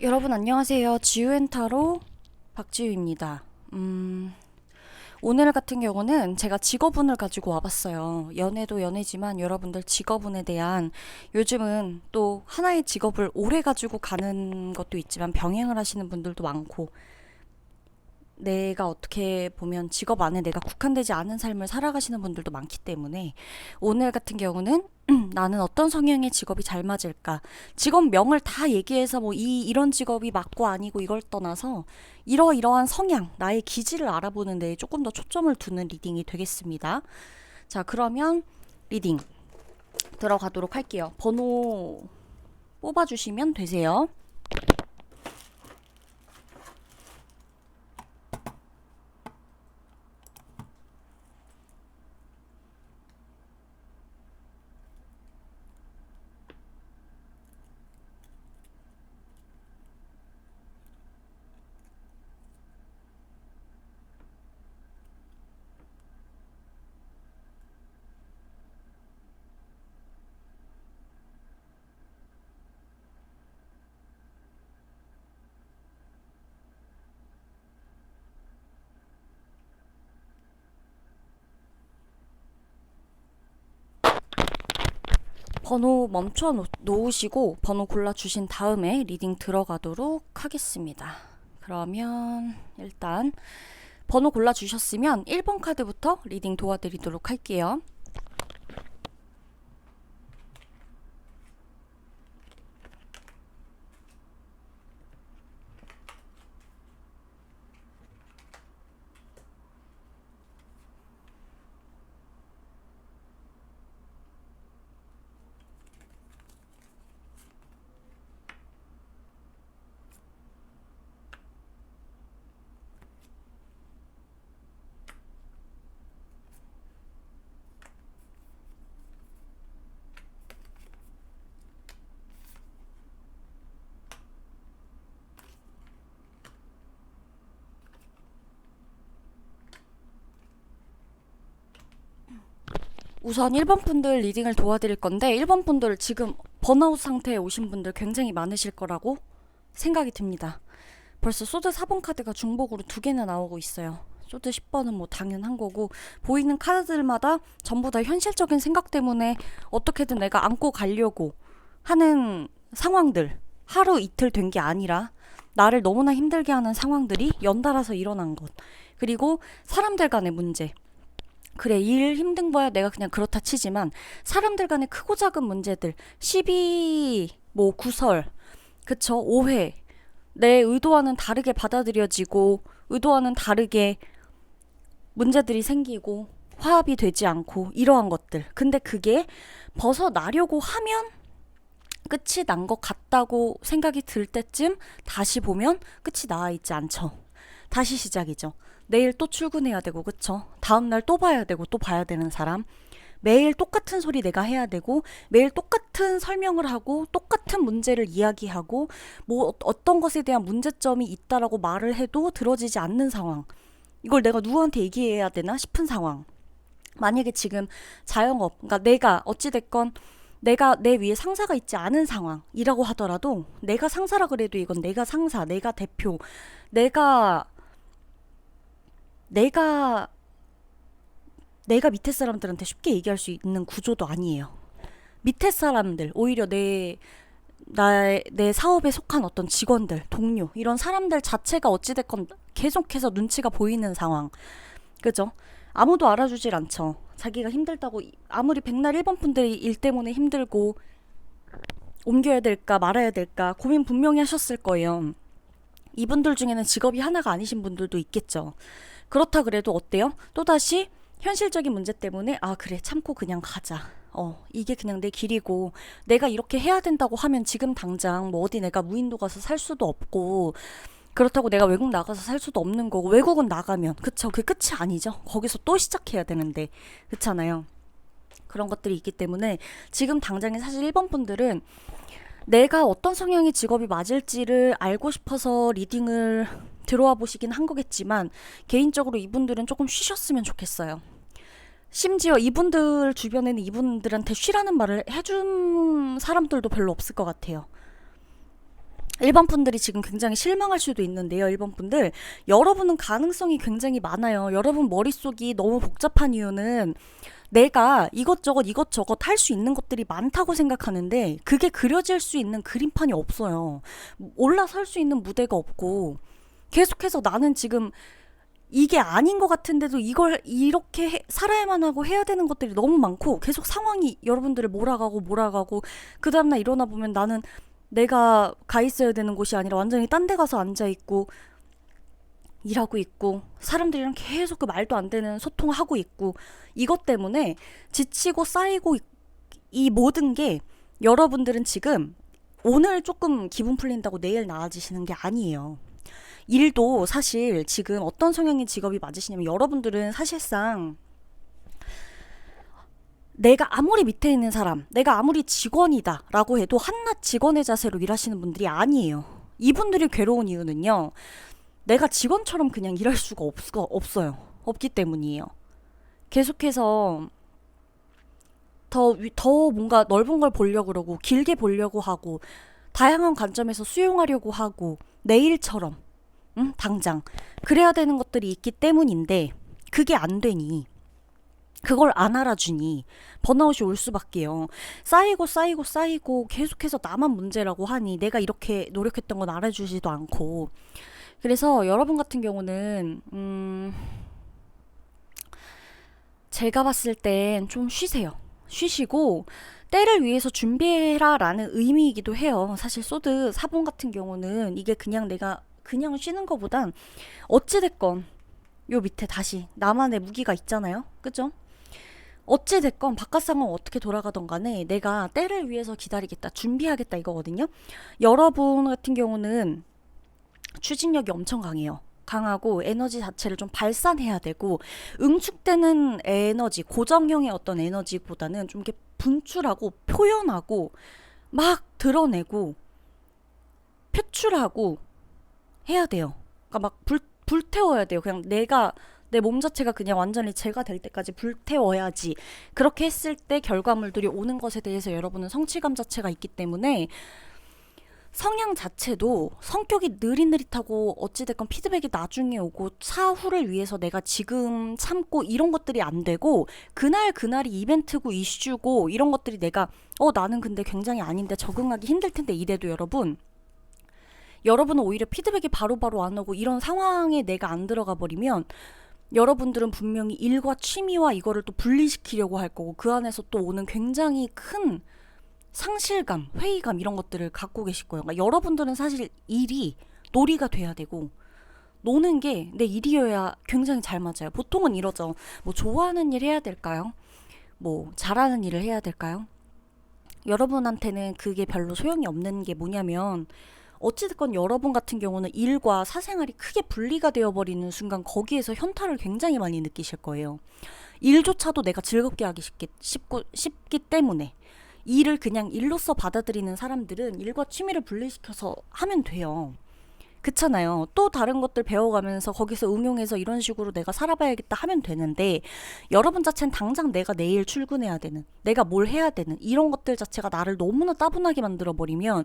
여러분 안녕하세요. 지우엔타로 박지우입니다. 오늘 같은 경우는 제가 직업운을 가지고 와봤어요. 연애도 연애지만 여러분들 직업운에 대한 요즘은 또 하나의 직업을 오래 가지고 가는 것도 있지만 병행을 하시는 분들도 많고 내가 어떻게 보면 직업 안에 내가 국한되지 않은 삶을 살아가시는 분들도 많기 때문에 오늘 같은 경우는 나는 어떤 성향의 직업이 잘 맞을까? 직업명을 다 얘기해서 뭐 이런 직업이 맞고 아니고 이걸 떠나서 이러이러한 성향, 나의 기질을 알아보는 데에 조금 더 초점을 두는 리딩이 되겠습니다. 자, 그러면 리딩 들어가도록 할게요. 번호 뽑아주시면 되세요. 번호 멈춰 놓으시고 번호 골라주신 다음에 리딩 들어가도록 하겠습니다. 그러면 일단 번호 골라주셨으면 1번 카드부터 리딩 도와드리도록 할게요. 우선 1번 분들 리딩을 도와드릴 건데 1번 분들 지금 번아웃 상태에 오신 분들 굉장히 많으실 거라고 생각이 듭니다. 벌써 소드 4번 카드가 중복으로 2개나 나오고 있어요. 소드 10번은 뭐 당연한 거고 보이는 카드들마다 전부 다 현실적인 생각 때문에 어떻게든 내가 안고 가려고 하는 상황들, 하루 이틀 된 게 아니라 나를 너무나 힘들게 하는 상황들이 연달아서 일어난 것, 그리고 사람들 간의 문제. 그래, 일 힘든 거야 내가 그냥 그렇다 치지만 사람들 간의 크고 작은 문제들, 시비, 뭐 구설, 그쵸, 오해, 내 의도와는 다르게 받아들여지고 의도와는 다르게 문제들이 생기고 화합이 되지 않고 이러한 것들. 근데 그게 벗어나려고 하면 끝이 난 것 같다고 생각이 들 때쯤 다시 보면 끝이 나와 있지 않죠. 다시 시작이죠. 내일 또 출근해야 되고, 그쵸? 다음날 또 봐야 되고 또 봐야 되는 사람. 매일 똑같은 소리 내가 해야 되고 매일 똑같은 설명을 하고 똑같은 문제를 이야기하고 뭐 어떤 것에 대한 문제점이 있다라고 말을 해도 들어지지 않는 상황. 이걸 내가 누구한테 얘기해야 되나 싶은 상황. 만약에 지금 자영업, 그러니까 내가 어찌됐건 내가 내 위에 상사가 있지 않은 상황이라고 하더라도 내가 상사라 그래도 이건 내가 상사, 내가 대표, 내가 내가 내가 밑에 사람들한테 쉽게 얘기할 수 있는 구조도 아니에요. 밑에 사람들, 오히려 내 사업에 속한 어떤 직원들, 동료, 이런 사람들 자체가 어찌됐건 계속해서 눈치가 보이는 상황. 그죠? 아무도 알아주질 않죠. 자기가 힘들다고, 아무리 백날 1번 분들이 일 때문에 힘들고, 옮겨야 될까 말아야 될까 고민 분명히 하셨을 거예요. 이분들 중에는 직업이 하나가 아니신 분들도 있겠죠. 그렇다 그래도 어때요? 또다시 현실적인 문제 때문에 아 그래 참고 그냥 가자. 이게 그냥 내 길이고 내가 이렇게 해야 된다고 하면 지금 당장 뭐 어디 내가 무인도 가서 살 수도 없고 그렇다고 내가 외국 나가서 살 수도 없는 거고 외국은 나가면 그쵸 그게 끝이 아니죠. 거기서 또 시작해야 되는데 그렇잖아요. 그런 것들이 있기 때문에 지금 당장에 사실 1번 분들은 내가 어떤 성향의 직업이 맞을지를 알고 싶어서 리딩을 들어와 보시긴 한 거겠지만 개인적으로 이분들은 조금 쉬셨으면 좋겠어요. 심지어 이분들 주변에는 이분들한테 쉬라는 말을 해준 사람들도 별로 없을 것 같아요. 1번 분들이 지금 굉장히 실망할 수도 있는데요. 1번 분들, 여러분은 가능성이 굉장히 많아요. 여러분 머릿속이 너무 복잡한 이유는 내가 이것저것 할 수 있는 것들이 많다고 생각하는데 그게 그려질 수 있는 그림판이 없어요. 올라설 수 있는 무대가 없고 계속해서 나는 지금 이게 아닌 것 같은데도 이걸 이렇게 살아야만 하고 해야 되는 것들이 너무 많고 계속 상황이 여러분들을 몰아가고 그 다음날 일어나 보면 나는 내가 가 있어야 되는 곳이 아니라 완전히 딴 데 가서 앉아 있고 일하고 있고 사람들이랑 계속 그 말도 안 되는 소통하고 있고 이것 때문에 지치고 쌓이고 이 모든 게 여러분들은 지금 오늘 조금 기분 풀린다고 내일 나아지시는 게 아니에요. 일도 사실 지금 어떤 성향의 직업이 맞으시냐면 여러분들은 사실상 내가 아무리 밑에 있는 사람, 내가 아무리 직원이다 라고 해도 한낱 직원의 자세로 일하시는 분들이 아니에요. 이분들이 괴로운 이유는요. 내가 직원처럼 그냥 일할 수가 없어요. 없기 때문이에요. 계속해서 더 뭔가 넓은 걸 보려고 그러고 길게 보려고 하고 다양한 관점에서 수용하려고 하고 내일처럼 당장 그래야 되는 것들이 있기 때문인데 그게 안 되니 그걸 안 알아주니 번아웃이 올 수밖에요. 쌓이고 계속해서 나만 문제라고 하니 내가 이렇게 노력했던 건 알아주지도 않고 그래서 여러분 같은 경우는 제가 봤을 땐 좀 쉬세요. 쉬시고 때를 위해서 준비해라 라는 의미이기도 해요. 사실 소드 4번 같은 경우는 이게 그냥 내가 그냥 쉬는 것보단 어찌됐건 요 밑에 다시 나만의 무기가 있잖아요. 그죠? 어찌됐건 바깥 상황 어떻게 돌아가던 간에 내가 때를 위해서 기다리겠다 준비하겠다 이거거든요. 여러분 같은 경우는 추진력이 엄청 강해요. 강하고 에너지 자체를 좀 발산해야 되고 응축되는 에너지 고정형의 어떤 에너지보다는 좀 이렇게 분출하고 표현하고 막 드러내고 표출하고 해야 돼요. 그러니까 막 불태워야 돼요. 그냥 내 몸 자체가 그냥 완전히 제가 될 때까지 불태워야지. 그렇게 했을 때 결과물들이 오는 것에 대해서 여러분은 성취감 자체가 있기 때문에 성향 자체도 성격이 느릿느릿하고 어찌됐건 피드백이 나중에 오고 사후를 위해서 내가 지금 참고 이런 것들이 안 되고 그날이 이벤트고 이슈고 이런 것들이 내가 나는 근데 굉장히 아닌데 적응하기 힘들 텐데 이래도 여러분은 오히려 피드백이 바로바로 안 오고 이런 상황에 내가 안 들어가 버리면 여러분들은 분명히 일과 취미와 이거를 또 분리시키려고 할 거고 그 안에서 또 오는 굉장히 큰 상실감, 회의감 이런 것들을 갖고 계실 거예요. 그러니까 여러분들은 사실 일이 놀이가 돼야 되고 노는 게 내 일이어야 굉장히 잘 맞아요. 보통은 이러죠. 뭐 좋아하는 일 해야 될까요? 뭐 잘하는 일을 해야 될까요? 여러분한테는 그게 별로 소용이 없는 게 뭐냐면 어찌됐건 여러분 같은 경우는 일과 사생활이 크게 분리가 되어버리는 순간 거기에서 현타를 굉장히 많이 느끼실 거예요. 일조차도 내가 즐겁게 하기 쉽기 때문에 일을 그냥 일로서 받아들이는 사람들은 일과 취미를 분리시켜서 하면 돼요. 그렇잖아요. 또 다른 것들 배워가면서 거기서 응용해서 이런 식으로 내가 살아봐야겠다 하면 되는데 여러분 자체는 당장 내가 내일 출근해야 되는 내가 뭘 해야 되는 이런 것들 자체가 나를 너무나 따분하게 만들어버리면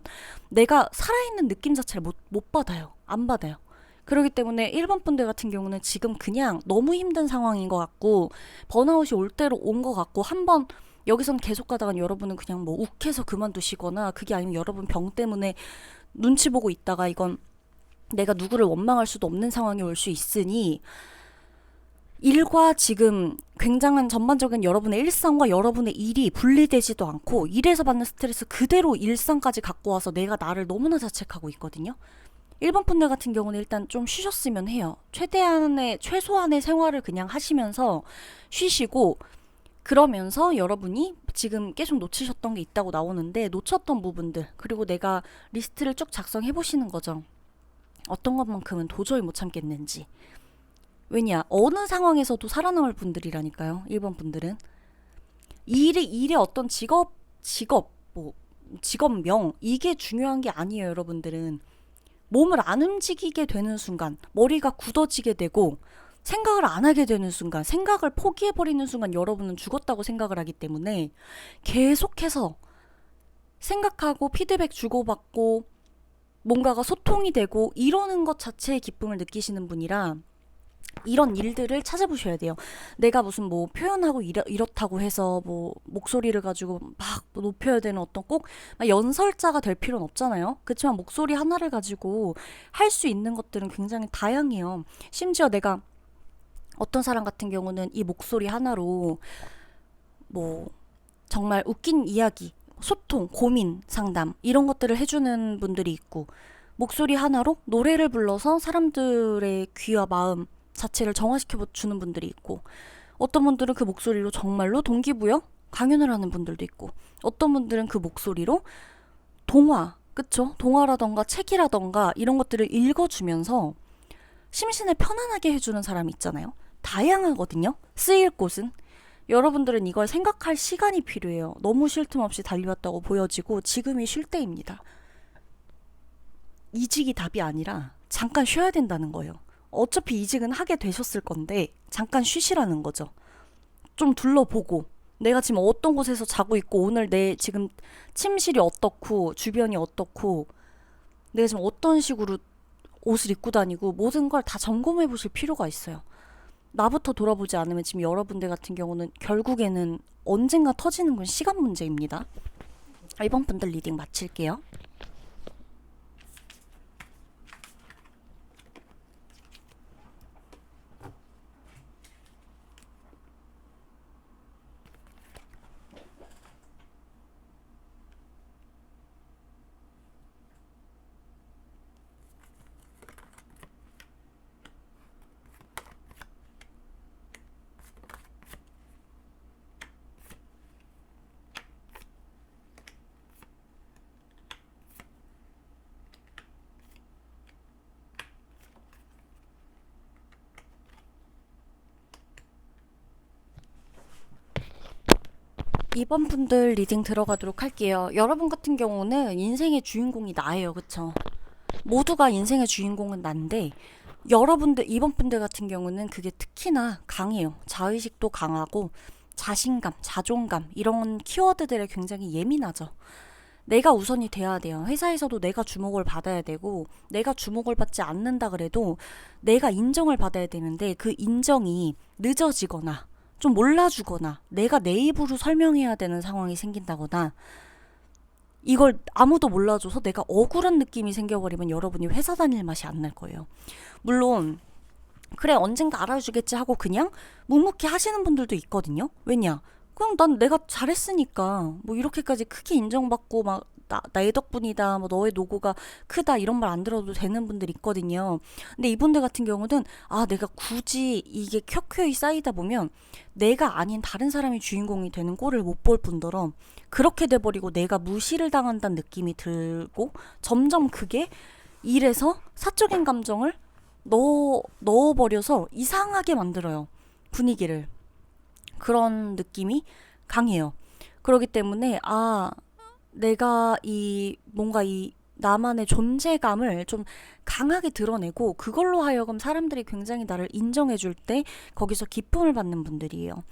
내가 살아있는 느낌 자체를 못 받아요. 안 받아요. 그렇기 때문에 1번 분들 같은 경우는 지금 그냥 너무 힘든 상황인 것 같고 번아웃이 올 대로 온 것 같고 한번 여기선 계속 가다가 여러분은 그냥 뭐 욱해서 그만두시거나 그게 아니면 여러분 병 때문에 눈치 보고 있다가 이건 내가 누구를 원망할 수도 없는 상황이 올 수 있으니 일과 지금 굉장한 전반적인 여러분의 일상과 여러분의 일이 분리되지도 않고 일에서 받는 스트레스 그대로 일상까지 갖고 와서 내가 나를 너무나 자책하고 있거든요. 1번 분들 같은 경우는 일단 좀 쉬셨으면 해요. 최소한의 생활을 그냥 하시면서 쉬시고 그러면서 여러분이 지금 계속 놓치셨던 게 있다고 나오는데 놓쳤던 부분들 그리고 내가 리스트를 쭉 작성해 보시는 거죠. 어떤 것만큼은 도저히 못 참겠는지. 왜냐 어느 상황에서도 살아남을 분들이라니까요. 1번 분들은 일의 어떤 직업명 이게 중요한 게 아니에요. 여러분들은 몸을 안 움직이게 되는 순간 머리가 굳어지게 되고 생각을 안 하게 되는 순간 생각을 포기해버리는 순간 여러분은 죽었다고 생각을 하기 때문에 계속해서 생각하고 피드백 주고받고 뭔가가 소통이 되고 이러는 것 자체의 기쁨을 느끼시는 분이라 이런 일들을 찾아보셔야 돼요. 내가 무슨 뭐 표현하고 이렇다고 해서 뭐 목소리를 가지고 막 높여야 되는 어떤 꼭 연설자가 될 필요는 없잖아요. 그렇지만 목소리 하나를 가지고 할 수 있는 것들은 굉장히 다양해요. 심지어 내가 어떤 사람 같은 경우는 이 목소리 하나로 뭐 정말 웃긴 이야기, 소통, 고민, 상담 이런 것들을 해주는 분들이 있고 목소리 하나로 노래를 불러서 사람들의 귀와 마음 자체를 정화시켜 주는 분들이 있고 어떤 분들은 그 목소리로 정말로 동기부여 강연을 하는 분들도 있고 어떤 분들은 그 목소리로 동화, 그쵸? 동화라던가 책이라던가 이런 것들을 읽어주면서 심신을 편안하게 해주는 사람이 있잖아요. 다양하거든요. 쓰일 곳은. 여러분들은 이걸 생각할 시간이 필요해요. 너무 쉴 틈 없이 달려왔다고 보여지고 지금이 쉴 때입니다. 이직이 답이 아니라 잠깐 쉬어야 된다는 거예요. 어차피 이직은 하게 되셨을 건데 잠깐 쉬시라는 거죠. 좀 둘러보고 내가 지금 어떤 곳에서 자고 있고 오늘 내 지금 침실이 어떻고 주변이 어떻고 내가 지금 어떤 식으로 옷을 입고 다니고 모든 걸 다 점검해 보실 필요가 있어요. 나부터 돌아보지 않으면 지금 여러분들 같은 경우는 결국에는 언젠가 터지는 건 시간 문제입니다. 이번 분들 리딩 마칠게요. 이번 분들 리딩 들어가도록 할게요. 여러분 같은 경우는 인생의 주인공이 나예요. 그쵸? 모두가 인생의 주인공은 난데 여러분들 이번 분들 같은 경우는 그게 특히나 강해요. 자의식도 강하고 자신감, 자존감 이런 키워드들에 굉장히 예민하죠. 내가 우선이 돼야 돼요. 회사에서도 내가 주목을 받아야 되고 내가 주목을 받지 않는다 그래도 내가 인정을 받아야 되는데 그 인정이 늦어지거나 좀 몰라주거나 내가 내 입으로 설명해야 되는 상황이 생긴다거나 이걸 아무도 몰라줘서 내가 억울한 느낌이 생겨버리면 여러분이 회사 다닐 맛이 안 날 거예요. 물론 그래 언젠가 알아주겠지 하고 그냥 묵묵히 하시는 분들도 있거든요. 왜냐? 그냥 난 내가 잘했으니까 뭐 이렇게까지 크게 인정받고 막 나의 덕분이다 뭐 너의 노고가 크다 이런 말 안 들어도 되는 분들 있거든요. 근데 이분들 같은 경우는 내가 굳이 이게 켜켜이 쌓이다 보면 내가 아닌 다른 사람이 주인공이 되는 꼴을 못 볼 뿐더러 그렇게 돼버리고 내가 무시를 당한다는 느낌이 들고 점점 그게 일에서 사적인 감정을 넣어버려서 이상하게 만들어요. 분위기를. 그런 느낌이 강해요. 그렇기 때문에 내가 뭔가 이 나만의 존재감을 좀 강하게 드러내고 그걸로 하여금 사람들이 굉장히 나를 인정해줄 때 거기서 기쁨을 받는 분들이에요.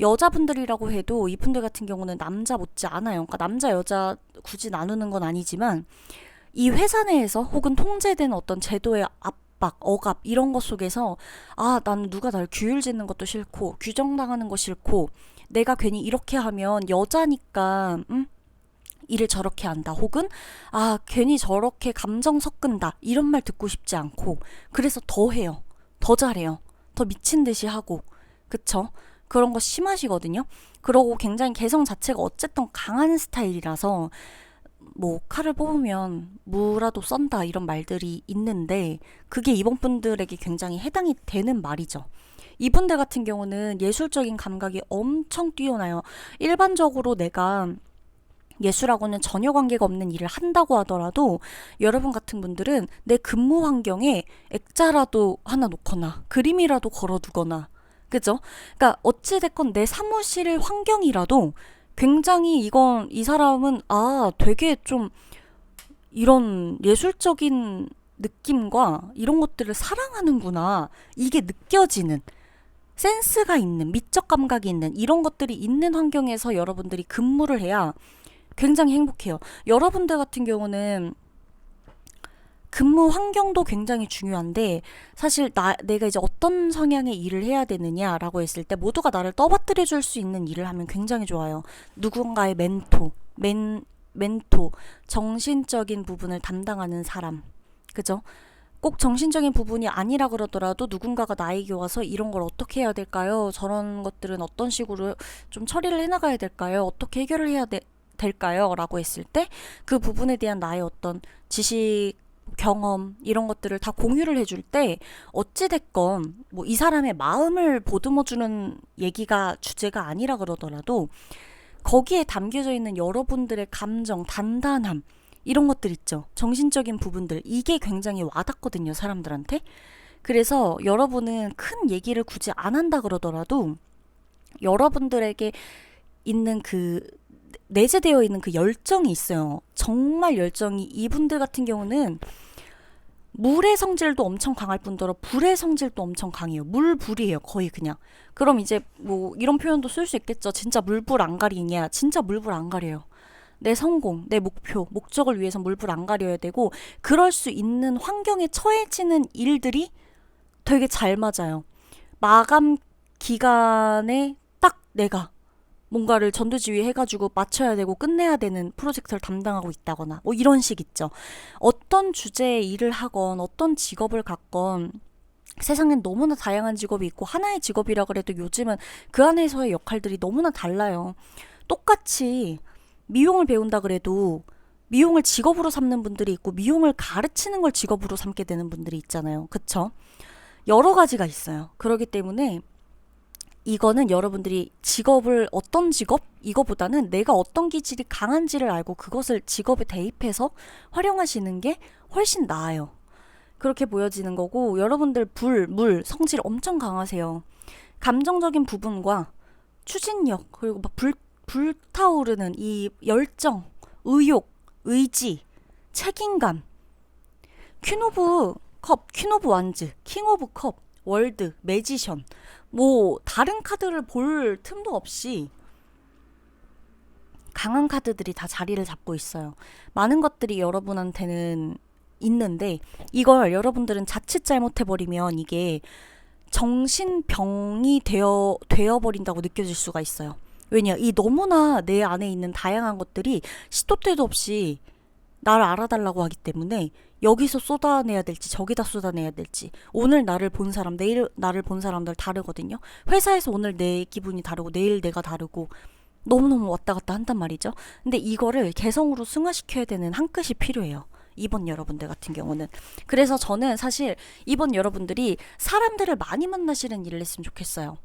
여자분들이라고 해도 이분들 같은 경우는 남자 못지 않아요. 그러니까 남자 여자 굳이 나누는 건 아니지만 이 회사 내에서 혹은 통제되는 어떤 제도의 압박, 억압 이런 것 속에서 나는 누가 나를 규율짓는 것도 싫고 규정당하는 거 싫고 내가 괜히 이렇게 하면 여자니까 일을 저렇게 한다 혹은 괜히 저렇게 감정 섞은다 이런 말 듣고 싶지 않고 그래서 더 해요. 더 잘해요. 더 미친 듯이 하고 그쵸? 그런 거 심하시거든요. 그러고 굉장히 개성 자체가 어쨌든 강한 스타일이라서 뭐 칼을 뽑으면 무라도 썬다 이런 말들이 있는데 그게 이번 분들에게 굉장히 해당이 되는 말이죠. 이분들 같은 경우는 예술적인 감각이 엄청 뛰어나요. 일반적으로 내가 예술하고는 전혀 관계가 없는 일을 한다고 하더라도 여러분 같은 분들은 내 근무 환경에 액자라도 하나 놓거나 그림이라도 걸어두거나 그죠? 그러니까 어찌됐건 내 사무실 환경이라도 굉장히 이 사람은 되게 좀 이런 예술적인 느낌과 이런 것들을 사랑하는구나 이게 느껴지는 센스가 있는 미적 감각이 있는 이런 것들이 있는 환경에서 여러분들이 근무를 해야 굉장히 행복해요. 여러분들 같은 경우는 근무 환경도 굉장히 중요한데 사실 내가 이제 어떤 성향의 일을 해야 되느냐라고 했을 때 모두가 나를 떠받들여 줄 수 있는 일을 하면 굉장히 좋아요. 누군가의 멘토, 정신적인 부분을 담당하는 사람. 그죠? 꼭 정신적인 부분이 아니라 그러더라도 누군가가 나에게 와서 이런 걸 어떻게 해야 될까요? 저런 것들은 어떤 식으로 좀 처리를 해나가야 될까요? 어떻게 해결을 될까요? 라고 했을 때 그 부분에 대한 나의 어떤 지식, 경험 이런 것들을 다 공유를 해줄 때 어찌됐건 뭐 이 사람의 마음을 보듬어주는 얘기가 주제가 아니라 그러더라도 거기에 담겨져 있는 여러분들의 감정, 단단함 이런 것들 있죠. 정신적인 부분들 이게 굉장히 와닿거든요, 사람들한테. 그래서 여러분은 큰 얘기를 굳이 안 한다 그러더라도 여러분들에게 있는 그 내재되어 있는 그 열정이 있어요. 정말 열정이 이분들 같은 경우는 물의 성질도 엄청 강할 뿐더러 불의 성질도 엄청 강해요. 물불이에요. 거의 그냥. 그럼 이제 뭐 이런 표현도 쓸 수 있겠죠. 진짜 물불 안 가리냐. 진짜 물불 안 가려요. 내 성공, 내 목표, 목적을 위해서 물불 안 가려야 되고 그럴 수 있는 환경에 처해지는 일들이 되게 잘 맞아요. 마감 기간에 딱 내가 뭔가를 전두지휘 해가지고 맞춰야 되고 끝내야 되는 프로젝트를 담당하고 있다거나 뭐 이런 식 있죠. 어떤 주제의 일을 하건 어떤 직업을 갖건 세상엔 너무나 다양한 직업이 있고 하나의 직업이라 그래도 요즘은 그 안에서의 역할들이 너무나 달라요. 똑같이 미용을 배운다 그래도 미용을 직업으로 삼는 분들이 있고 미용을 가르치는 걸 직업으로 삼게 되는 분들이 있잖아요. 그쵸? 여러 가지가 있어요. 그렇기 때문에 이거는 여러분들이 직업을 어떤 직업? 이거보다는 내가 어떤 기질이 강한지를 알고 그것을 직업에 대입해서 활용하시는 게 훨씬 나아요. 그렇게 보여지는 거고 여러분들 물, 성질 엄청 강하세요. 감정적인 부분과 추진력 그리고 막 불타오르는 이 열정, 의욕, 의지, 책임감 퀸 오브 컵, 퀸 오브 완즈, 킹 오브 컵, 월드, 매지션 뭐 다른 카드를 볼 틈도 없이 강한 카드들이 다 자리를 잡고 있어요. 많은 것들이 여러분한테는 있는데 이걸 여러분들은 자칫 잘못해버리면 이게 정신병이 되어버린다고 느껴질 수가 있어요. 왜냐, 이 너무나 내 안에 있는 다양한 것들이 시도 때도 없이 나를 알아달라고 하기 때문에 여기서 쏟아내야 될지 저기다 쏟아내야 될지 오늘 나를 본 사람 내일 나를 본 사람들 다르거든요. 회사에서 오늘 내 기분이 다르고 내일 내가 다르고 너무너무 왔다 갔다 한단 말이죠. 근데 이거를 개성으로 승화시켜야 되는 한 끗이 필요해요. 이번 여러분들 같은 경우는. 그래서 저는 사실 이번 여러분들이 사람들을 많이 만나시는 일을 했으면 좋겠어요.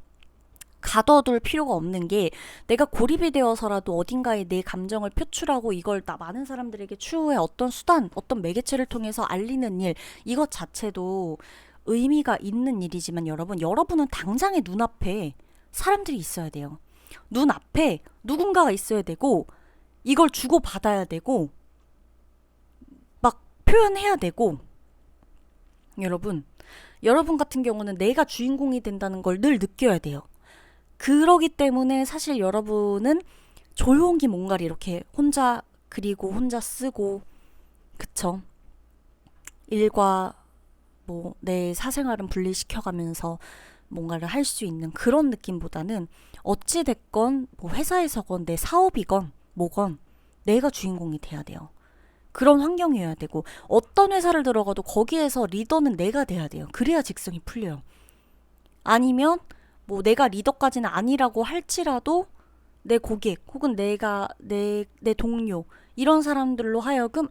가둬둘 필요가 없는 게 내가 고립이 되어서라도 어딘가에 내 감정을 표출하고 이걸 많은 사람들에게 추후에 어떤 수단, 어떤 매개체를 통해서 알리는 일 이것 자체도 의미가 있는 일이지만 여러분은 당장의 눈앞에 사람들이 있어야 돼요. 눈앞에 누군가가 있어야 되고 이걸 주고받아야 되고 막 표현해야 되고 여러분 같은 경우는 내가 주인공이 된다는 걸 늘 느껴야 돼요. 그러기 때문에 사실 여러분은 조용히 뭔가를 이렇게 혼자 그리고 혼자 쓰고 그쵸? 일과 뭐 내 사생활은 분리시켜가면서 뭔가를 할 수 있는 그런 느낌보다는 어찌됐건 뭐 회사에서건 내 사업이건 뭐건 내가 주인공이 돼야 돼요. 그런 환경이어야 되고 어떤 회사를 들어가도 거기에서 리더는 내가 돼야 돼요. 그래야 직성이 풀려요. 아니면 뭐 내가 리더까지는 아니라고 할지라도 내 고객 혹은 내 동료 이런 사람들로 하여금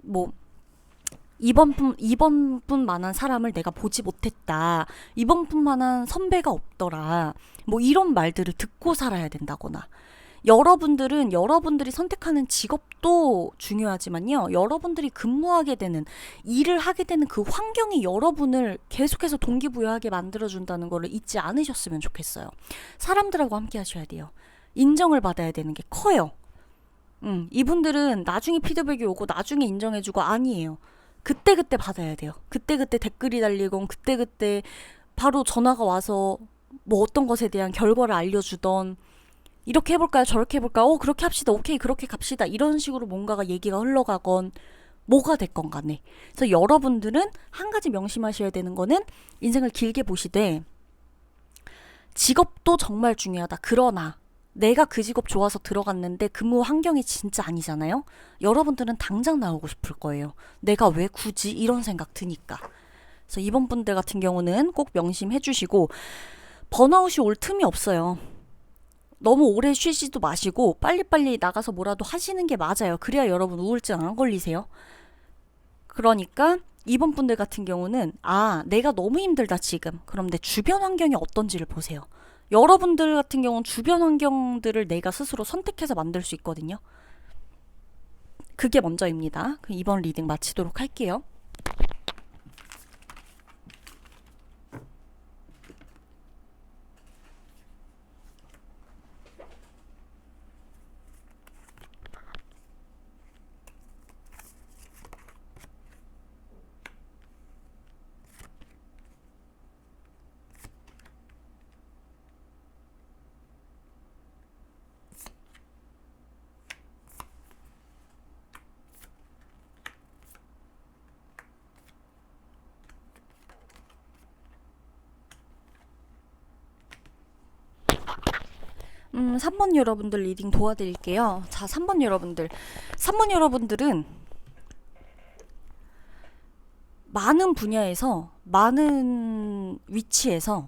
뭐 이번 분만한 사람을 내가 보지 못했다. 이번 분만한 선배가 없더라. 뭐 이런 말들을 듣고 살아야 된다거나. 여러분들이 선택하는 직업도 중요하지만요. 여러분들이 근무하게 되는, 일을 하게 되는 그 환경이 여러분을 계속해서 동기부여하게 만들어준다는 거를 잊지 않으셨으면 좋겠어요. 사람들하고 함께 하셔야 돼요. 인정을 받아야 되는 게 커요. 이분들은 나중에 피드백이 오고 나중에 인정해주고 아니에요. 그때그때 받아야 돼요. 그때그때 댓글이 달리건 그때그때 바로 전화가 와서 뭐 어떤 것에 대한 결과를 알려주던 이렇게 해볼까요? 저렇게 해볼까요? 그렇게 합시다. 오케이, 그렇게 갑시다. 이런 식으로 뭔가가 얘기가 흘러가건 뭐가 됐건 간에. 그래서 여러분들은 한 가지 명심하셔야 되는 거는 인생을 길게 보시되 직업도 정말 중요하다. 그러나 내가 그 직업 좋아서 들어갔는데 근무 환경이 진짜 아니잖아요. 여러분들은 당장 나오고 싶을 거예요. 내가 왜 굳이 이런 생각 드니까. 그래서 이번 분들 같은 경우는 꼭 명심해 주시고 번아웃이 올 틈이 없어요. 너무 오래 쉬지도 마시고 빨리빨리 나가서 뭐라도 하시는 게 맞아요. 그래야 여러분 우울증 안 걸리세요. 그러니까 이번 분들 같은 경우는 내가 너무 힘들다 지금. 그럼 내 주변 환경이 어떤지를 보세요. 여러분들 같은 경우는 주변 환경들을 내가 스스로 선택해서 만들 수 있거든요. 그게 먼저입니다. 이번 리딩 마치도록 할게요. 음, 3번 여러분들 리딩 도와드릴게요. 자, 3번 여러분들. 3번 여러분들은 많은 분야에서, 많은 위치에서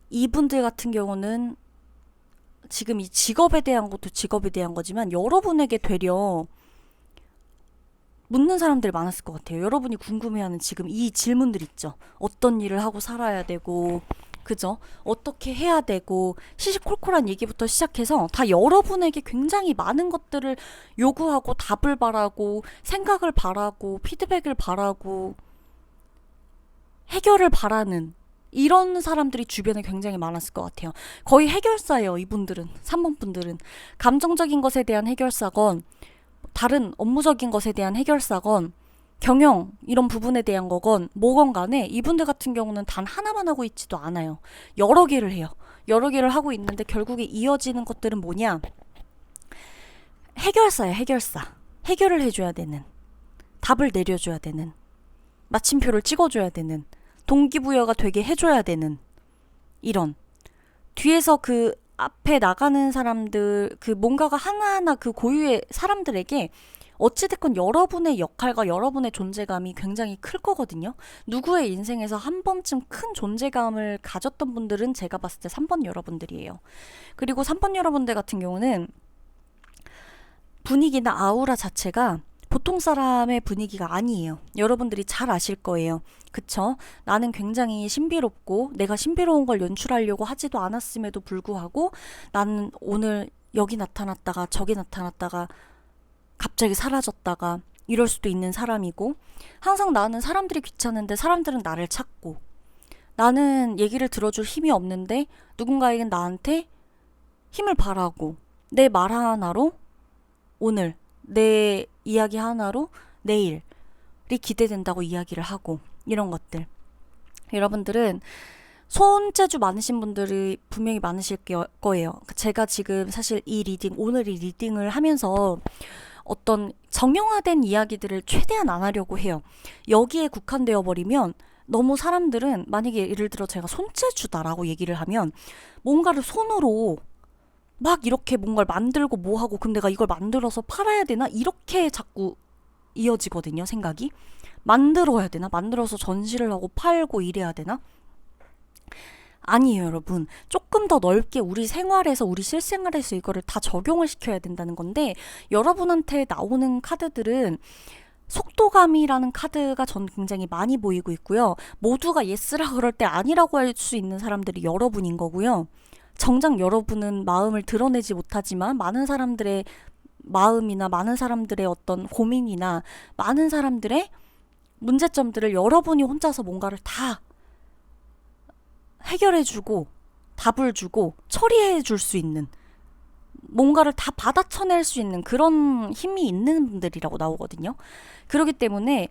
이분들 같은 경우는 지금 이 직업에 대한 것도 직업에 대한 거지만 여러분에게 되려 묻는 사람들이 많았을 것 같아요. 여러분이 궁금해하는 지금 이 질문들 있죠. 어떤 일을 하고 살아야 되고, 그죠? 어떻게 해야 되고, 시시콜콜한 얘기부터 시작해서 다 여러분에게 굉장히 많은 것들을 요구하고 답을 바라고 생각을 바라고 피드백을 바라고 해결을 바라는 이런 사람들이 주변에 굉장히 많았을 것 같아요. 거의 해결사예요, 이분들은. 3번 분들은. 감정적인 것에 대한 해결사건, 다른 업무적인 것에 대한 해결사건, 경영 이런 부분에 대한 거건 뭐건 간에 이분들 같은 경우는 단 하나만 하고 있지도 않아요. 여러 개를 해요. 여러 개를 하고 있는데 결국에 이어지는 것들은 뭐냐? 해결사예요, 해결사. 해결을 해줘야 되는, 답을 내려줘야 되는, 마침표를 찍어줘야 되는, 동기부여가 되게 해줘야 되는, 이런 뒤에서 그 앞에 나가는 사람들, 그 뭔가가 하나하나 그 고유의 사람들에게 어찌됐건 여러분의 역할과 여러분의 존재감이 굉장히 클 거거든요. 누구의 인생에서 한 번쯤 큰 존재감을 가졌던 분들은 제가 봤을 때 3번 여러분들이에요. 그리고 3번 여러분들 같은 경우는 분위기나 아우라 자체가 보통 사람의 분위기가 아니에요. 여러분들이 잘 아실 거예요. 그쵸? 나는 굉장히 신비롭고 내가 신비로운 걸 연출하려고 하지도 않았음에도 불구하고 나는 오늘 여기 나타났다가 저기 나타났다가 갑자기 사라졌다가 이럴 수도 있는 사람이고, 항상 나는 사람들이 귀찮은데 사람들은 나를 찾고, 나는 얘기를 들어줄 힘이 없는데 누군가에겐 나한테 힘을 바라고, 내 말 하나로 오늘, 내 이야기 하나로 내일이 기대된다고 이야기를 하고, 이런 것들. 여러분들은 손재주 많으신 분들이 분명히 많으실 거예요. 제가 지금 사실 이 리딩, 오늘 이 리딩을 하면서 어떤 정형화된 이야기들을 최대한 안 하려고 해요. 여기에 국한되어 버리면 너무 사람들은, 만약에 예를 들어 제가 손재주다라고 얘기를 하면 뭔가를 손으로 막 이렇게 뭔가를 만들고 뭐하고, 그럼 내가 이걸 만들어서 팔아야 되나? 이렇게 자꾸 이어지거든요, 생각이. 만들어야 되나? 만들어서 전시를 하고 팔고 이래야 되나? 아니에요, 여러분. 조금 더 넓게 우리 생활에서, 우리 실생활에서 이거를 다 적용을 시켜야 된다는 건데, 여러분한테 나오는 카드들은 속도감이라는 카드가 전 굉장히 많이 보이고 있고요. 모두가 예스라 그럴 때 아니라고 할 수 있는 사람들이 여러분인 거고요. 정작 여러분은 마음을 드러내지 못하지만 많은 사람들의 마음이나 많은 사람들의 어떤 고민이나 많은 사람들의 문제점들을 여러분이 혼자서 뭔가를 다 해결해주고 답을 주고 처리해줄 수 있는, 뭔가를 다 받아쳐낼 수 있는 그런 힘이 있는 분들이라고 나오거든요. 그렇기 때문에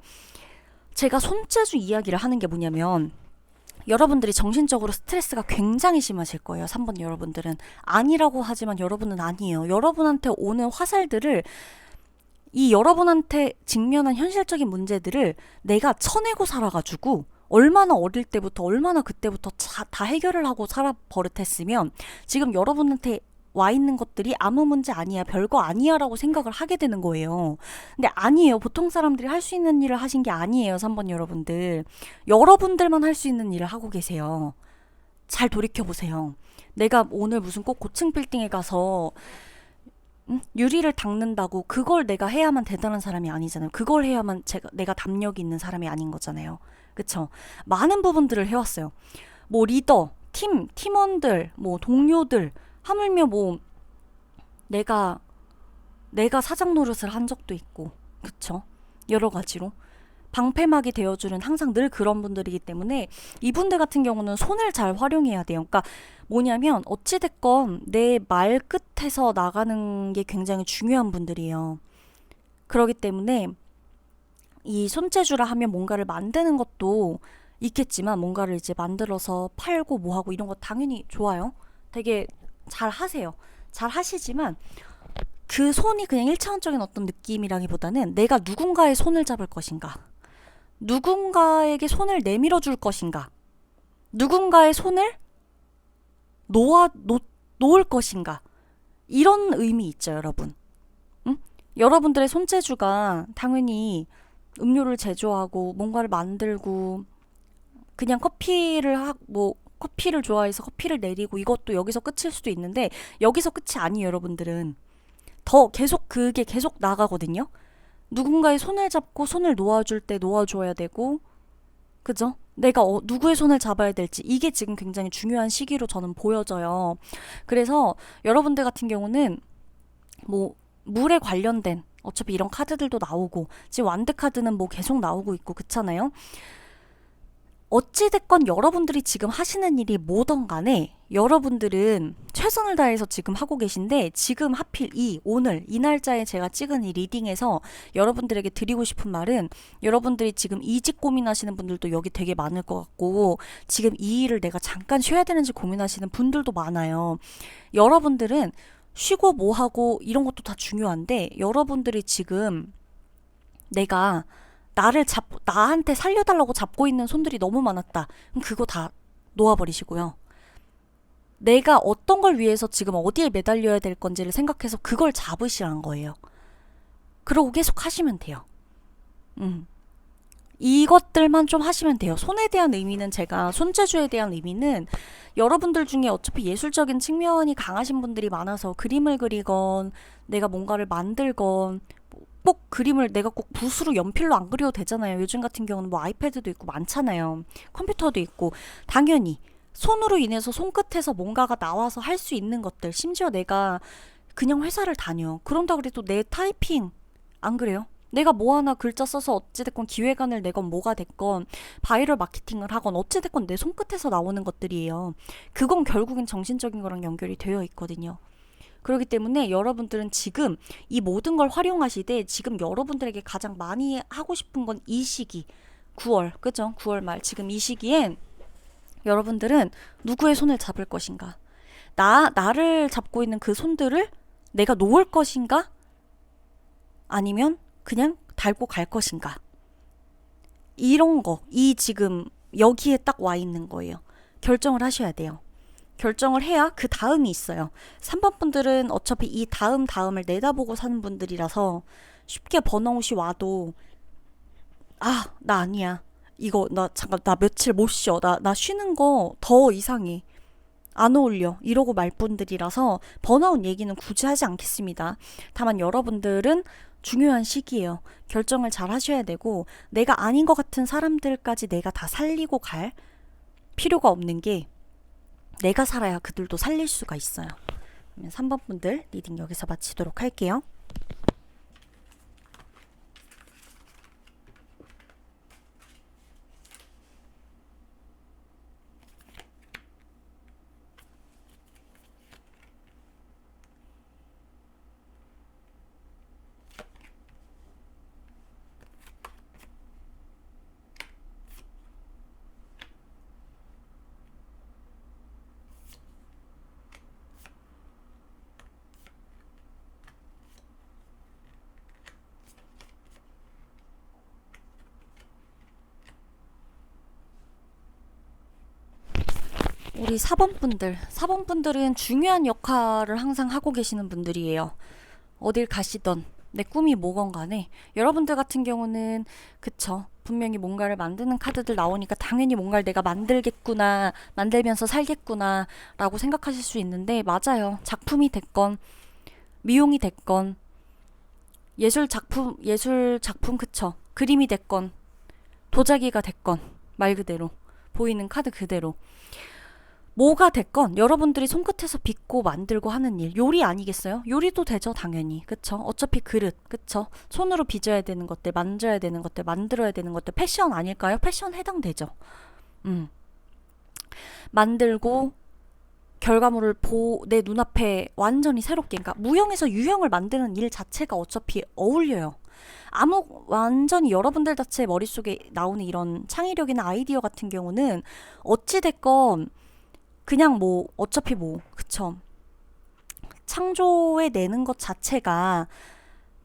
제가 손재주 이야기를 하는 게 뭐냐면, 여러분들이 정신적으로 스트레스가 굉장히 심하실 거예요. 3번 여러분들은. 아니라고 하지만 여러분은 아니에요. 여러분한테 오는 화살들을 이 여러분한테 직면한 현실적인 문제들을 내가 쳐내고 살아가지고 얼마나 어릴 때부터 얼마나 그때부터 다 해결을 하고 살아 버릇했으면 지금 여러분한테 와 있는 것들이 아무 문제 아니야, 별거 아니야 라고 생각을 하게 되는 거예요. 근데 아니에요. 보통 사람들이 할 수 있는 일을 하신 게 아니에요. 3번 여러분들. 여러분들만 할 수 있는 일을 하고 계세요. 잘 돌이켜보세요. 내가 오늘 무슨 꼭 고층 빌딩에 가서 유리를 닦는다고 그걸 내가 해야만 대단한 사람이 아니잖아요. 그걸 해야만 내가 담력이 있는 사람이 아닌 거잖아요. 그쵸? 많은 부분들을 해왔어요. 뭐 리더, 팀원들, 뭐 동료들, 하물며 뭐 내가 사장 노릇을 한 적도 있고, 그쵸? 여러 가지로. 방패막이 되어주는 항상 늘 그런 분들이기 때문에 이분들 같은 경우는 손을 잘 활용해야 돼요. 그러니까 뭐냐면 어찌됐건 내 말 끝에서 나가는 게 굉장히 중요한 분들이에요. 그렇기 때문에 이 손재주라 하면 뭔가를 만드는 것도 있겠지만 뭔가를 이제 만들어서 팔고 뭐하고 이런 거 당연히 좋아요. 되게 잘 하세요. 잘 하시지만 그 손이 그냥 일차원적인 어떤 느낌이라기보다는 내가 누군가의 손을 잡을 것인가, 누군가에게 손을 내밀어 줄 것인가, 누군가의 손을 놓을 것인가, 이런 의미 있죠, 여러분. 응? 여러분들의 손재주가 당연히 음료를 제조하고 뭔가를 만들고 그냥 커피를 좋아해서 커피를 내리고 이것도 여기서 끝일 수도 있는데 여기서 끝이 아니에요, 여러분들은. 더 계속 그게 계속 나가거든요. 누군가의 손을 잡고 손을 놓아줄 때 놓아줘야 되고, 그죠? 내가 누구의 손을 잡아야 될지 이게 지금 굉장히 중요한 시기로 저는 보여져요. 그래서 여러분들 같은 경우는 뭐 물에 관련된 어차피 이런 카드들도 나오고 지금 완드 카드는 뭐 계속 나오고 있고 그렇잖아요. 어찌됐건 여러분들이 지금 하시는 일이 뭐든 간에 여러분들은 최선을 다해서 지금 하고 계신데 지금 하필 오늘 이 날짜에 제가 찍은 이 리딩에서 여러분들에게 드리고 싶은 말은 여러분들이 지금 이직 고민하시는 분들도 여기 되게 많을 것 같고 지금 이 일을 내가 잠깐 쉬어야 되는지 고민하시는 분들도 많아요. 여러분들은 쉬고 뭐하고 이런 것도 다 중요한데 여러분들이 지금 내가 나한테 살려달라고 잡고 있는 손들이 너무 많았다. 그럼 그거 다 놓아버리시고요. 내가 어떤 걸 위해서 지금 어디에 매달려야 될 건지를 생각해서 그걸 잡으시라는 거예요. 그러고 계속 하시면 돼요. 이것들만 좀 하시면 돼요. 손에 대한 의미는 손재주에 대한 의미는 여러분들 중에 어차피 예술적인 측면이 강하신 분들이 많아서 그림을 그리건 내가 뭔가를 만들건 꼭 그림을 내가 꼭 붓으로 연필로 안 그려도 되잖아요. 요즘 같은 경우는 뭐 아이패드도 있고 많잖아요. 컴퓨터도 있고 당연히 손으로 인해서 손끝에서 뭔가가 나와서 할 수 있는 것들, 심지어 내가 그냥 회사를 다녀. 그런다 그래도 내 타이핑 안 그래요? 내가 뭐 하나 글자 써서 어찌됐건 기획안을 내건 뭐가 됐건 바이럴 마케팅을 하건 어찌됐건 내 손끝에서 나오는 것들이에요. 그건 결국엔 정신적인 거랑 연결이 되어 있거든요. 그렇기 때문에 여러분들은 지금 이 모든 걸 활용하시되 지금 여러분들에게 가장 많이 하고 싶은 건 이 시기 9월 그죠? 9월 말 지금 이 시기엔 여러분들은 누구의 손을 잡을 것인가, 나를 잡고 있는 그 손들을 내가 놓을 것인가 아니면 그냥 달고 갈 것인가, 이런 거 지금 여기에 딱 와 있는 거예요. 결정을 하셔야 돼요. 결정을 해야 그 다음이 있어요. 3번 분들은 어차피 이 다음을 내다보고 사는 분들이라서 쉽게 번아웃이 와도 나 아니야. 이거 나 며칠 못 쉬어. 나 쉬는 거 더 이상해. 안 어울려. 이러고 말 분들이라서 번아웃 얘기는 굳이 하지 않겠습니다. 다만 여러분들은 중요한 시기예요. 결정을 잘 하셔야 되고 내가 아닌 것 같은 사람들까지 내가 다 살리고 갈 필요가 없는 게 내가 살아야 그들도 살릴 수가 있어요. 그러면 3번 분들 리딩 여기서 마치도록 할게요. 우리 4번 분들. 4번 분들은 중요한 역할을 항상 하고 계시는 분들이에요. 어딜 가시던 내 꿈이 뭐건 간에 여러분들 같은 경우는 그쵸, 분명히 뭔가를 만드는 카드들 나오니까 당연히 뭔가를 내가 만들겠구나, 만들면서 살겠구나 라고 생각하실 수 있는데, 맞아요. 작품이 됐건 미용이 됐건 예술 작품 그쵸, 그림이 됐건 도자기가 됐건, 말 그대로 보이는 카드 그대로 뭐가 됐건 여러분들이 손끝에서 빚고 만들고 하는 일, 요리 아니겠어요? 요리도 되죠, 당연히. 그쵸? 어차피 그릇, 그쵸? 손으로 빚어야 되는 것들, 만져야 되는 것들, 만들어야 되는 것들, 패션 아닐까요? 패션 해당되죠. 만들고 결과물을 내 눈앞에 완전히 새롭게, 그러니까 무형에서 유형을 만드는 일 자체가 어차피 어울려요. 완전히 여러분들 자체 머릿속에 나오는 이런 창의력이나 아이디어 같은 경우는 어찌됐건 그냥 뭐 어차피 뭐 그쵸, 창조해 내는 것 자체가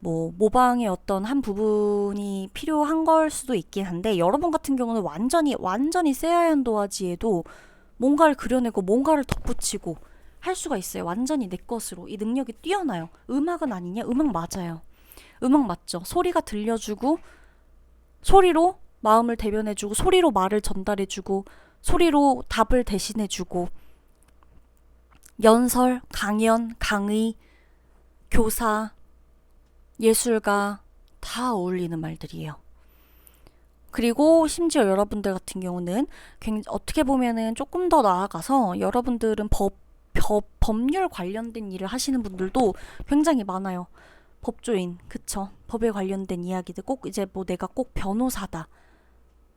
뭐 모방의 어떤 한 부분이 필요한 걸 수도 있긴 한데, 여러분 같은 경우는 완전히 새하얀 도화지에도 뭔가를 그려내고 뭔가를 덧붙이고 할 수가 있어요. 완전히 내 것으로. 이 능력이 뛰어나요. 음악은 아니냐? 음악 맞아요. 음악 맞죠. 소리가 들려주고 소리로 마음을 대변해주고 소리로 말을 전달해주고 소리로 답을 대신해주고, 연설, 강연, 강의, 교사, 예술가 다 어울리는 말들이에요. 그리고 심지어 여러분들 같은 경우는 어떻게 보면은 조금 더 나아가서 여러분들은 법률 관련된 일을 하시는 분들도 굉장히 많아요. 법조인, 그쵸? 법에 관련된 이야기들, 꼭 이제 뭐 내가 꼭 변호사다,